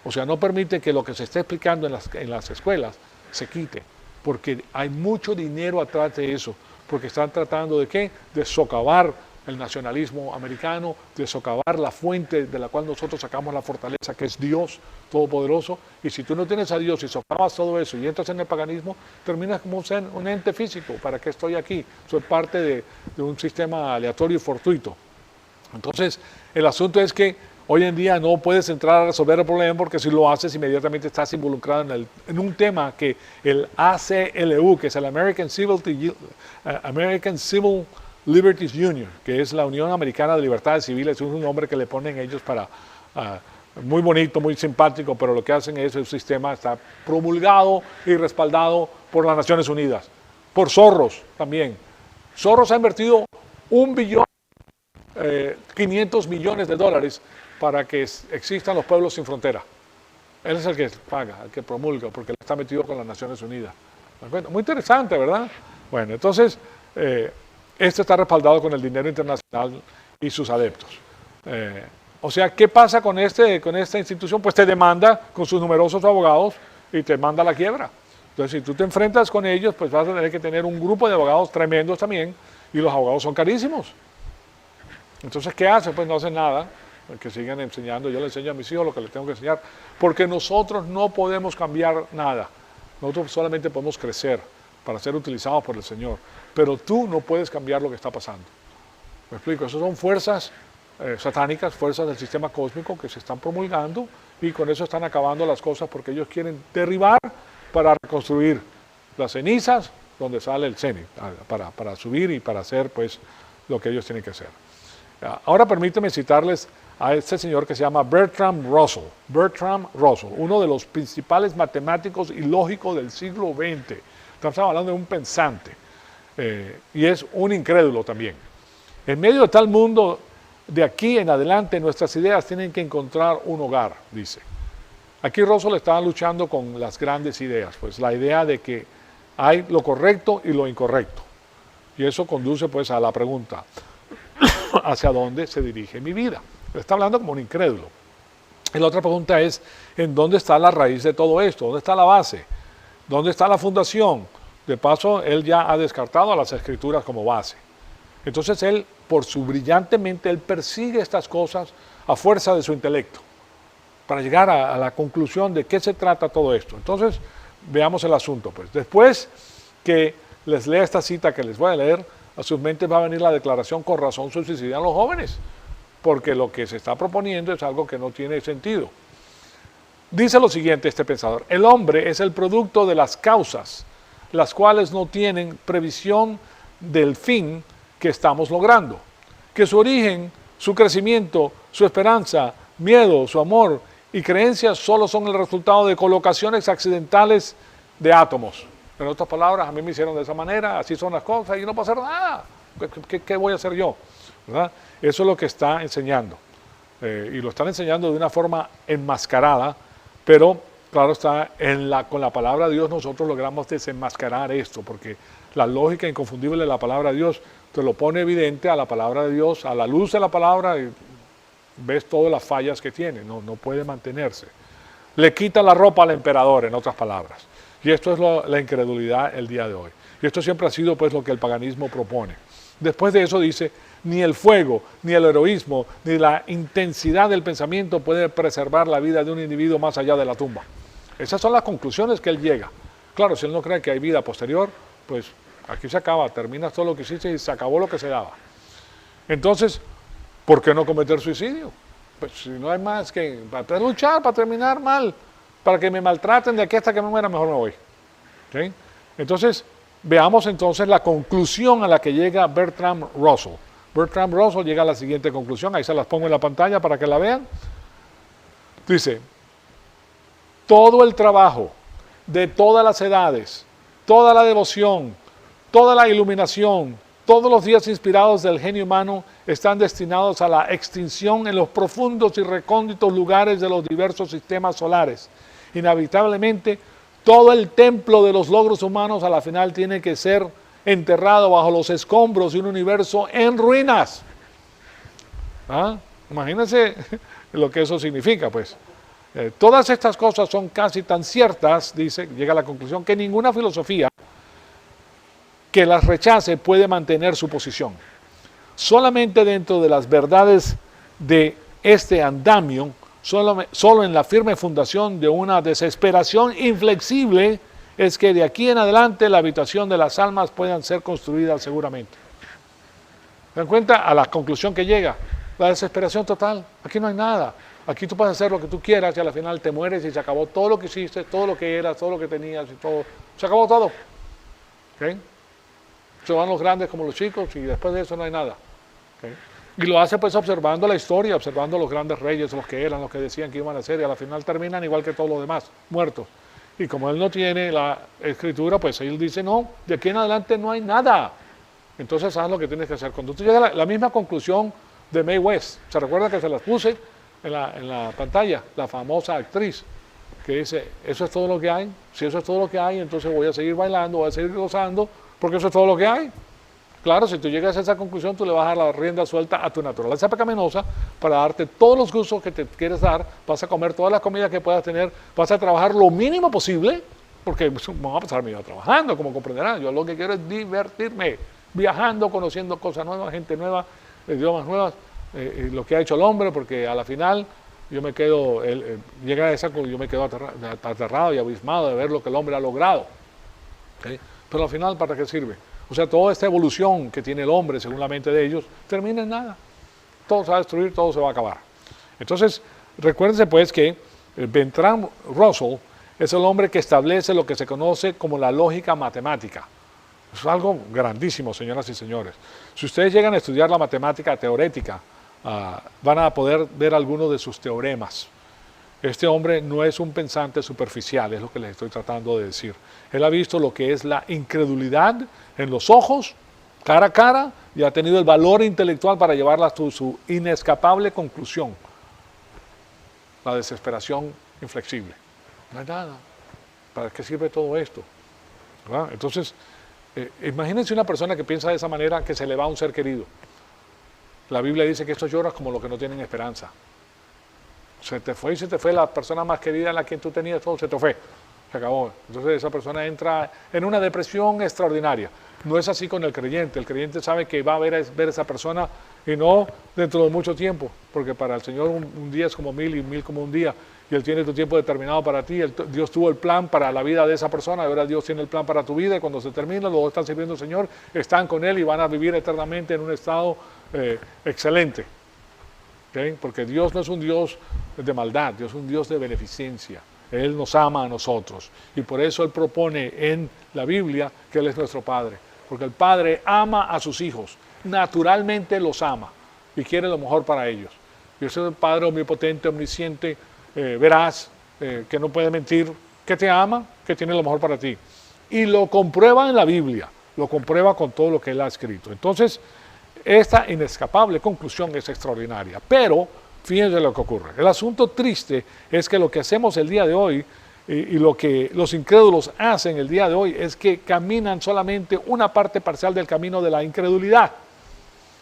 O sea, no permite que lo que se esté explicando en las escuelas se quite, porque hay mucho dinero atrás de eso, porque están tratando ¿de qué? De socavar el nacionalismo americano, de socavar la fuente de la cual nosotros sacamos la fortaleza, que es Dios Todopoderoso. Y si tú no tienes a Dios y socavas todo eso y entras en el paganismo, terminas como un ente físico. ¿Para qué estoy aquí? Soy parte de un sistema aleatorio y fortuito. Entonces, el asunto es que hoy en día no puedes entrar a resolver el problema porque si lo haces inmediatamente estás involucrado en un tema que el ACLU, que es el American Civil Liberties Union, que es la Unión Americana de Libertades Civiles, es un nombre que le ponen ellos para, muy bonito, muy simpático, pero lo que hacen es el sistema está promulgado y respaldado por las Naciones Unidas, por Soros también. Soros ha invertido $1.500 billones para que existan los pueblos sin frontera. Él es el que paga, el que promulga, porque él está metido con las Naciones Unidas. Muy interesante, ¿verdad? Bueno, entonces, esto está respaldado con el dinero internacional y sus adeptos. O sea, ¿qué pasa con esta institución? Pues te demanda con sus numerosos abogados y te manda a la quiebra. Entonces, si tú te enfrentas con ellos, pues vas a tener que tener un grupo de abogados tremendos también, y los abogados son carísimos. Entonces, ¿qué hacen? Pues no hacen nada, que sigan enseñando. Yo le enseño a mis hijos lo que les tengo que enseñar, porque nosotros no podemos cambiar nada. Nosotros solamente podemos crecer. para ser utilizados por el Señor. Pero tú no puedes cambiar lo que está pasando. ¿Me explico? Esas son fuerzas satánicas, fuerzas del sistema cósmico que se están promulgando y con eso están acabando las cosas porque ellos quieren derribar para reconstruir las cenizas donde sale el cenit, para subir y para hacer pues lo que ellos tienen que hacer. Ahora permíteme citarles a este señor que se llama Bertrand Russell. Bertrand Russell, uno de los principales matemáticos y lógicos del siglo XX. Estamos hablando de un pensante y es un incrédulo también. En medio de tal mundo, de aquí en adelante, nuestras ideas tienen que encontrar un hogar, dice. Aquí Russell estaba luchando con las grandes ideas, pues la idea de que hay lo correcto y lo incorrecto. Y eso conduce pues a la pregunta, ¿hacia dónde se dirige mi vida? Está hablando como un incrédulo. Y la otra pregunta es, ¿en dónde está la raíz de todo esto? ¿Dónde está la base? ¿Dónde está la fundación? De paso, él ya ha descartado a las escrituras como base. Entonces él, por su brillante mente, él persigue estas cosas a fuerza de su intelecto, para llegar a la conclusión de qué se trata todo esto. Entonces, veamos el asunto. Pues después que les lea esta cita que les voy a leer, a sus mentes va a venir la declaración: con razón se suicidan los jóvenes, porque lo que se está proponiendo es algo que no tiene sentido. Dice lo siguiente este pensador: el hombre es el producto de las causas, las cuales no tienen previsión del fin que estamos logrando, que su origen, su crecimiento, su esperanza, miedo, su amor y creencias solo son el resultado de colocaciones accidentales de átomos. En otras palabras, a mí me hicieron de esa manera, así son las cosas y no puedo hacer nada. ¿Qué voy a hacer yo? ¿Verdad? Eso es lo que está enseñando. Y lo están enseñando de una forma enmascarada, pero claro está, con la palabra de Dios nosotros logramos desenmascarar esto, porque la lógica inconfundible de la palabra de Dios te lo pone evidente a la palabra de Dios, a la luz de la palabra, y ves todas las fallas que tiene, no puede mantenerse. Le quita la ropa al emperador, en otras palabras. Y esto es la incredulidad el día de hoy. Y esto siempre ha sido pues lo que el paganismo propone. Después de eso dice, ni el fuego, ni el heroísmo, ni la intensidad del pensamiento puede preservar la vida de un individuo más allá de la tumba. Esas son las conclusiones que él llega. Claro, si él no cree que hay vida posterior, pues aquí se acaba, terminas todo lo que hiciste y se acabó lo que se daba. Entonces, ¿por qué no cometer suicidio? Pues si no hay más que para luchar, para terminar mal, para que me maltraten de aquí hasta que me muera, mejor me voy. ¿Okay? Entonces, veamos entonces la conclusión a la que llega Bertrand Russell. Bertrand Russell llega a la siguiente conclusión, ahí se las pongo en la pantalla para que la vean. Dice, todo el trabajo de todas las edades, toda la devoción, toda la iluminación, todos los días inspirados del genio humano están destinados a la extinción en los profundos y recónditos lugares de los diversos sistemas solares. Inevitablemente, todo el templo de los logros humanos a la final tiene que ser enterrado bajo los escombros de un universo en ruinas. Imagínense lo que eso significa, pues. Todas estas cosas son casi tan ciertas, dice, llega a la conclusión, que ninguna filosofía que las rechace puede mantener su posición. Solamente dentro de las verdades de este andamio, solo en la firme fundación de una desesperación inflexible, es que de aquí en adelante la habitación de las almas puedan ser construidas seguramente. ¿Se dan cuenta a la conclusión que llega? La desesperación total. Aquí no hay nada. Aquí tú puedes hacer lo que tú quieras y al final te mueres y se acabó todo lo que hiciste, todo lo que eras, todo lo que tenías y todo. Se acabó todo. ¿Okay? Se van los grandes como los chicos y después de eso no hay nada. ¿Okay? Y lo hace pues observando la historia, observando los grandes reyes, los que eran, los que decían que iban a ser y al final terminan igual que todos los demás, muertos. Y como él no tiene la escritura, pues él dice, no, de aquí en adelante no hay nada. Entonces haz lo que tienes que hacer. Cuando tú llegas a la misma conclusión de Mae West, ¿se recuerda que se las puse en la pantalla? La famosa actriz que dice, eso es todo lo que hay. Si eso es todo lo que hay, entonces voy a seguir bailando, voy a seguir gozando, porque eso es todo lo que hay. Claro, si tú llegas a esa conclusión, tú le vas a dar la rienda suelta a tu naturaleza pecaminosa para darte todos los gustos que te quieres dar, vas a comer todas las comidas que puedas tener, vas a trabajar lo mínimo posible, porque me voy a pasar mi vida trabajando, como comprenderán. Yo lo que quiero es divertirme, viajando, conociendo cosas nuevas, gente nueva, idiomas nuevos, lo que ha hecho el hombre, porque a la final yo me quedo, yo me quedo aterrado y abismado de ver lo que el hombre ha logrado. ¿Okay? Pero al final, ¿para qué sirve? O sea, toda esta evolución que tiene el hombre, según la mente de ellos, termina en nada. Todo se va a destruir, todo se va a acabar. Entonces, recuérdense pues que Bertrand Russell es el hombre que establece lo que se conoce como la lógica matemática. Es algo grandísimo, señoras y señores. Si ustedes llegan a estudiar la matemática teorética, van a poder ver algunos de sus teoremas. Este hombre no es un pensante superficial, es lo que les estoy tratando de decir. Él ha visto lo que es la incredulidad en los ojos, cara a cara, y ha tenido el valor intelectual para llevarla a su inescapable conclusión. La desesperación inflexible. No hay nada. ¿Para qué sirve todo esto? ¿Verdad? Entonces, imagínense una persona que piensa de esa manera, que se le va a un ser querido. La Biblia dice que estos lloras como los que no tienen esperanza. Se te fue la persona más querida en la que tú tenías, todo se te fue, se acabó. Entonces esa persona entra en una depresión extraordinaria. No es así con el creyente sabe que va a ver a esa persona y no dentro de mucho tiempo, porque para el Señor un día es como 1000 y 1000 como un día, y Él tiene tu tiempo determinado para ti. Dios tuvo el plan para la vida de esa persona, y ahora Dios tiene el plan para tu vida, y cuando se termina, los dos están sirviendo al Señor, están con Él y van a vivir eternamente en un estado excelente. ¿Okay? Porque Dios no es un Dios de maldad, Dios es un Dios de beneficencia. Él nos ama a nosotros y por eso Él propone en la Biblia que Él es nuestro Padre. Porque el Padre ama a sus hijos, naturalmente los ama y quiere lo mejor para ellos. Y ese es el Padre omnipotente, omnisciente, veraz, que no puede mentir, que te ama, que tiene lo mejor para ti. Y lo comprueba en la Biblia, lo comprueba con todo lo que Él ha escrito. Entonces, esta inescapable conclusión es extraordinaria, pero fíjense lo que ocurre. El asunto triste es que lo que hacemos el día de hoy y lo que los incrédulos hacen el día de hoy es que caminan solamente una parte parcial del camino de la incredulidad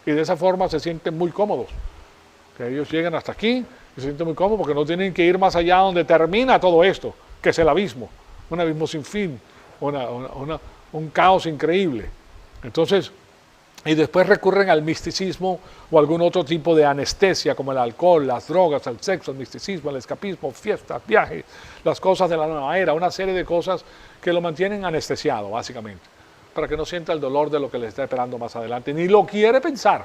y de esa forma se sienten muy cómodos. Que ellos llegan hasta aquí y se sienten muy cómodos porque no tienen que ir más allá donde termina todo esto, que es el abismo, un abismo sin fin, un caos increíble. Entonces, y después recurren al misticismo o algún otro tipo de anestesia como el alcohol, las drogas, el sexo, el misticismo, el escapismo, fiestas, viajes, las cosas de la nueva era, una serie de cosas que lo mantienen anestesiado básicamente, para que no sienta el dolor de lo que le está esperando más adelante, ni lo quiere pensar.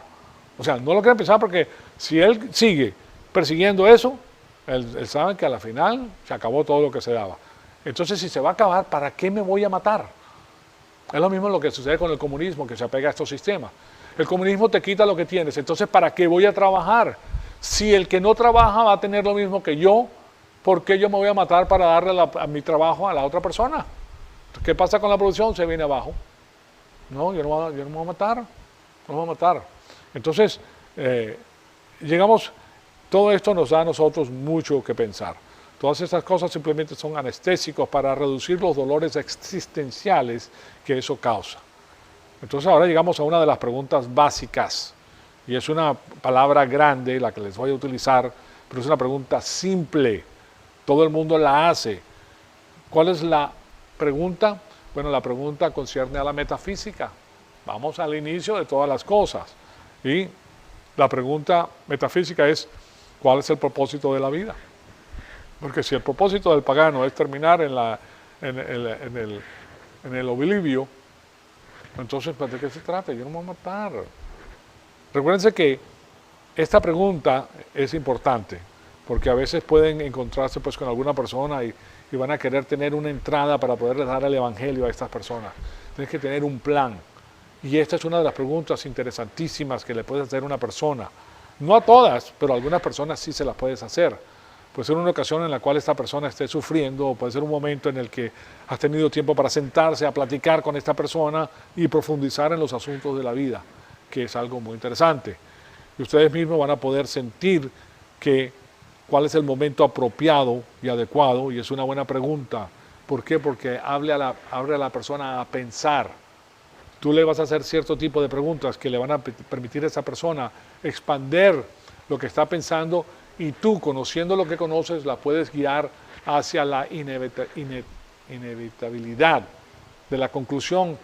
O sea, no lo quiere pensar porque si él sigue persiguiendo eso, él sabe que a la final se acabó todo lo que se daba. Entonces, si se va a acabar, ¿para qué me voy a matar? Es lo mismo lo que sucede con el comunismo, que se apega a estos sistemas. El comunismo te quita lo que tienes, entonces ¿para qué voy a trabajar? Si el que no trabaja va a tener lo mismo que yo, ¿por qué yo me voy a matar para darle a mi trabajo a la otra persona? ¿Qué pasa con la producción? Se viene abajo. No, yo no me voy a matar, no me voy a matar. Entonces, todo esto nos da a nosotros mucho que pensar. Todas estas cosas simplemente son anestésicos para reducir los dolores existenciales que eso causa. Entonces ahora llegamos a una de las preguntas básicas, y es una palabra grande la que les voy a utilizar, pero es una pregunta simple, todo el mundo la hace. ¿Cuál es la pregunta? Bueno, la pregunta concierne a la metafísica. Vamos al inicio de todas las cosas. Y la pregunta metafísica es, ¿cuál es el propósito de la vida? Porque si el propósito del pagano es terminar en el oblivio, entonces, ¿de qué se trata? Yo no me voy a matar. Recuérdense que esta pregunta es importante, porque a veces pueden encontrarse pues, con alguna persona y van a querer tener una entrada para poderles dar el evangelio a estas personas. Tienes que tener un plan. Y esta es una de las preguntas interesantísimas que le puedes hacer a una persona. No a todas, pero a algunas personas sí se las puedes hacer. Puede ser una ocasión en la cual esta persona esté sufriendo, o puede ser un momento en el que has tenido tiempo para sentarse a platicar con esta persona y profundizar en los asuntos de la vida, que es algo muy interesante. Y ustedes mismos van a poder sentir cuál es el momento apropiado y adecuado, y es una buena pregunta. ¿Por qué? Porque abre a la persona a pensar. Tú le vas a hacer cierto tipo de preguntas que le van a permitir a esa persona expander lo que está pensando, y tú, conociendo lo que conoces, la puedes guiar hacia la inevitabilidad de la conclusión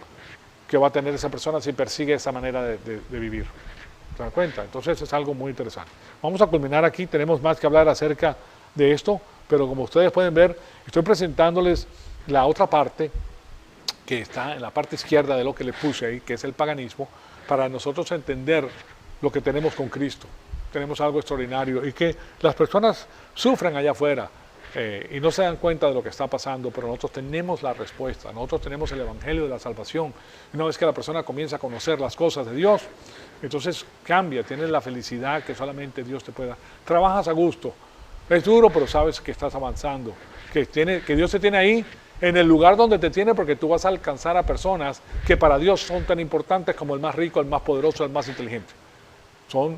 que va a tener esa persona si persigue esa manera de vivir. ¿Se dan cuenta? Entonces es algo muy interesante. Vamos a culminar aquí, tenemos más que hablar acerca de esto, pero como ustedes pueden ver, estoy presentándoles la otra parte que está en la parte izquierda de lo que le puse ahí, que es el paganismo, para nosotros entender lo que tenemos con Cristo. Tenemos algo extraordinario y que las personas sufren allá afuera y no se dan cuenta de lo que está pasando, pero nosotros tenemos la respuesta, nosotros tenemos el Evangelio de la salvación. Una vez que la persona comienza a conocer las cosas de Dios, entonces cambia, tienes la felicidad que solamente Dios te puede dar. Trabajas a gusto, es duro, pero sabes que estás avanzando, que Dios te tiene ahí en el lugar donde te tiene, porque tú vas a alcanzar a personas que para Dios son tan importantes como el más rico, el más poderoso, el más inteligente. Son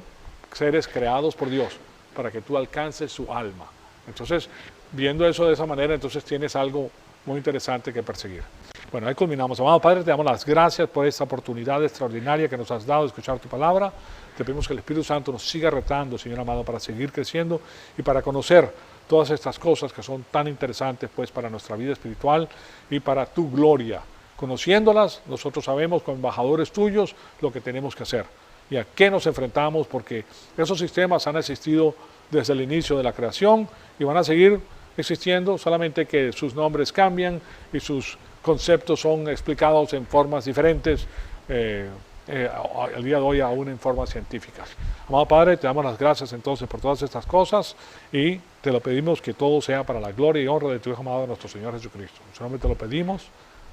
seres creados por Dios para que tú alcances su alma. Entonces, viendo eso de esa manera, entonces tienes algo muy interesante que perseguir. Bueno, ahí culminamos. Amado Padre, te damos las gracias por esta oportunidad extraordinaria que nos has dado de escuchar tu palabra. Te pedimos que el Espíritu Santo nos siga retando, Señor amado, para seguir creciendo y para conocer todas estas cosas que son tan interesantes pues para nuestra vida espiritual y para tu gloria. Conociéndolas, nosotros sabemos como embajadores tuyos lo que tenemos que hacer y a qué nos enfrentamos, porque esos sistemas han existido desde el inicio de la creación y van a seguir existiendo, solamente que sus nombres cambian y sus conceptos son explicados en formas diferentes, al día de hoy aún en formas científicas. Amado Padre, te damos las gracias entonces por todas estas cosas y te lo pedimos que todo sea para la gloria y honra de tu Hijo amado, nuestro Señor Jesucristo. En su nombre te lo pedimos.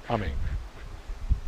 Amén.